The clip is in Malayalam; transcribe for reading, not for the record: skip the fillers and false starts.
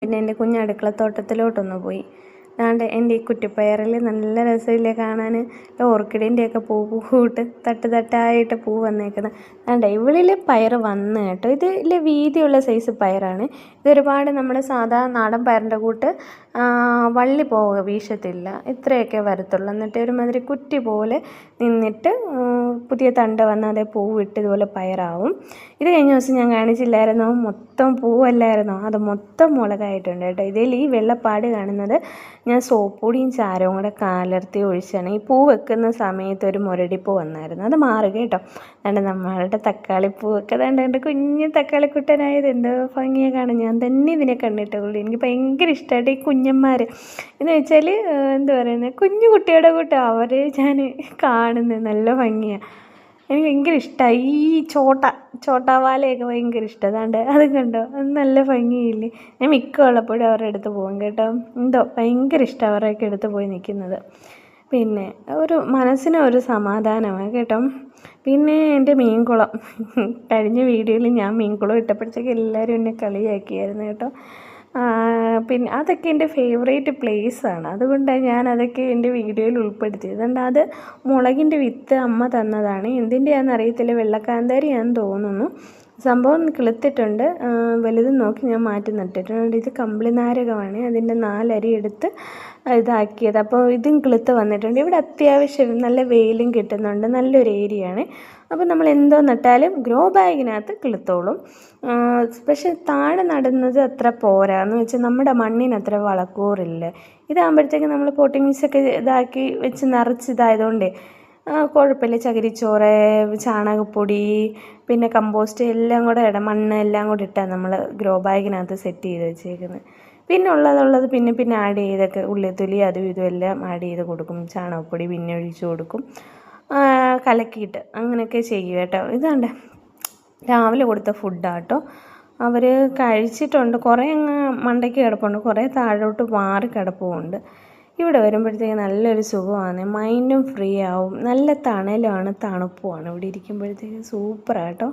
പിന്നെ എൻ്റെ കുഞ്ഞ് അടുക്കളത്തോട്ടത്തിലോട്ടൊന്ന് പോയി. അതാണ്ട് എൻ്റെ ഈ കുറ്റിപ്പയറിൽ നല്ല രസമില്ലേ കാണാൻ. ഓർക്കിഡിൻ്റെയൊക്കെ പൂ പൂവിട്ട് തട്ടായിട്ട് പൂ വന്നേക്കുന്നത്. അതാണ്ട് ഇവിളിൽ പയർ വന്ന് കേട്ടോ. ഇതിൽ വീതിയുള്ള സൈസ് പയറാണ്. ഇതൊരുപാട് നമ്മുടെ സാധാ നാടൻ പയറിൻ്റെ കൂട്ട് വള്ളി പോവുക വീശത്തില്ല, ഇത്രയൊക്കെ വരത്തുള്ളൂ. എന്നിട്ട് ഒരുമാതിരി കുറ്റി പോലെ നിന്നിട്ട് പുതിയ തണ്ട് വന്ന് അതേ പൂവിട്ട് ഇതുപോലെ പയറാവും. ഇത് കഴിഞ്ഞ ദിവസം ഞാൻ കാണിച്ചില്ലായിരുന്നോ, മൊത്തം പൂവല്ലായിരുന്നോ, അത് മൊത്തം മുളകായിട്ടുണ്ട് കേട്ടോ. ഇതിൽ ഈ വെള്ളപ്പാട് കാണുന്നത് ഞാൻ സോപ്പ് പൊടിയും ചാരവും കൂടെ കലർത്തി ഒഴിച്ചാണ്. ഈ പൂ വെക്കുന്ന സമയത്ത് ഒരു മുരടിപ്പൂ വന്നായിരുന്നു, അത് മാറുക കേട്ടോ. അതുകൊണ്ട് നമ്മളുടെ തക്കാളിപ്പൂവൊക്കെ അതുകൊണ്ട് കുഞ്ഞ് തക്കാളിക്കുട്ടനായത് എന്തോ ഭംഗിയെ കാണാൻ. ഞാൻ തന്നെ ഇതിനെ കണ്ടിട്ടുള്ളൂ. എനിക്ക് ഭയങ്കര ഇഷ്ടമായിട്ട് ഈ കുഞ്ഞന്മാർ എന്ന് വെച്ചാൽ എന്താ പറയുന്നത്, കുഞ്ഞു കുട്ടിയുടെ കൂട്ടം അവർ ഞാൻ കാണുന്നത് നല്ല ഭംഗിയാണ്. എനിക്ക് ഭയങ്കര ഇഷ്ടമായി. ഈ ചോട്ടാവാലയൊക്കെ ഭയങ്കര ഇഷ്ടം. അതാണ്ട് അത് കണ്ടോ, അത് നല്ല ഭംഗിയില്ലേ. ഞാൻ മിക്ക ഉള്ളപ്പോഴും അവരുടെ അടുത്ത് പോകും കേട്ടോ. എന്തോ ഭയങ്കര ഇഷ്ടം അവരുടെയൊക്കെ അടുത്ത് പോയി നിൽക്കുന്നത്. പിന്നെ ഒരു മനസ്സിന് ഒരു സമാധാനമാണ് കേട്ടോ. പിന്നെ എൻ്റെ മീൻകുളം, കഴിഞ്ഞ വീഡിയോയിൽ ഞാൻ മീൻകുളം ഇട്ടപ്പോഴത്തേക്ക് എല്ലാവരും എന്നെ കളിയാക്കിയായിരുന്നു കേട്ടോ. പിന്നെ അതൊക്കെ എൻ്റെ ഫേവറേറ്റ് പ്ലേസാണ്, അതുകൊണ്ടാണ് ഞാൻ അതൊക്കെ എൻ്റെ വീഡിയോയിൽ ഉൾപ്പെടുത്തിയത്. അതുകൊണ്ട് അത് മുളകിൻ്റെ വിത്ത് അമ്മ തന്നതാണ്. എന്തിൻ്റെയാണെന്ന് അറിയത്തില്ല, വെള്ളക്കാന്താരിയാണെന്ന് തോന്നുന്നു. സംഭവം കിളുത്തിട്ടുണ്ട്, വലുതും നോക്കി ഞാൻ മാറ്റി നട്ടിട്ടുണ്ട്. ഇത് കമ്പിളിനാരകമാണ്, അതിൻ്റെ 4 അരി എടുത്ത് ഇതാക്കിയത്. അപ്പോൾ ഇതും കിളുത്ത് വന്നിട്ടുണ്ട്. ഇവിടെ അത്യാവശ്യം നല്ല വെയിലും കിട്ടുന്നുണ്ട്, നല്ലൊരു ഏരിയയാണ്. അപ്പോൾ നമ്മൾ എന്തോ നട്ടാലും ഗ്രോ ബാഗിനകത്ത് കിളുത്തോളും. പക്ഷെ താഴെ നടുന്നത് അത്ര പോരാന്ന് വെച്ചാൽ നമ്മുടെ മണ്ണിന് അത്ര വളക്കൂറില്ല. ഇതാകുമ്പോഴത്തേക്ക് നമ്മൾ പോട്ടിംഗ് മിക്സൊക്കെ ഇതാക്കി വെച്ച് നിറച്ചിതായതുകൊണ്ടേ കുഴപ്പമില്ല. ചകിരിച്ചോറ്, ചാണകപ്പൊടി, പിന്നെ കമ്പോസ്റ്റ് എല്ലാം കൂടെ മണ്ണ് എല്ലാം കൂടെ ഇട്ടാണ് നമ്മൾ ഗ്രോ ബാഗിനകത്ത് സെറ്റ് ചെയ്ത് വെച്ചേക്കുന്നത്. പിന്നെ ഉള്ളത് പിന്നെ ആഡ് ചെയ്തൊക്കെ ഉള്ളിത്തൊലി അതും ഇതും എല്ലാം ആഡ് ചെയ്ത് കൊടുക്കും. ചാണകപ്പൊടി പിന്നെ ഒഴിച്ച് കൊടുക്കും, കലക്കിയിട്ട് അങ്ങനെയൊക്കെ ചെയ്യും കേട്ടോ. ഇതാണ്ട് രാവിലെ കൊടുത്ത ഫുഡാട്ടോ. അവർ കഴിച്ചിട്ടുണ്ട്, കുറേ അങ്ങ് മണ്ടയ്ക്ക് കിടപ്പുണ്ട്, കുറേ താഴോട്ട് മാറി കിടപ്പുമുണ്ട്. ഇവിടെ വരുമ്പോഴത്തേക്ക് നല്ലൊരു സുഖമാണ്, മൈൻഡും ഫ്രീ ആവും, നല്ല തണലുമാണ്, തണുപ്പുമാണ് ഇവിടെ ഇരിക്കുമ്പോഴത്തേക്ക്. സൂപ്പറാട്ടോ.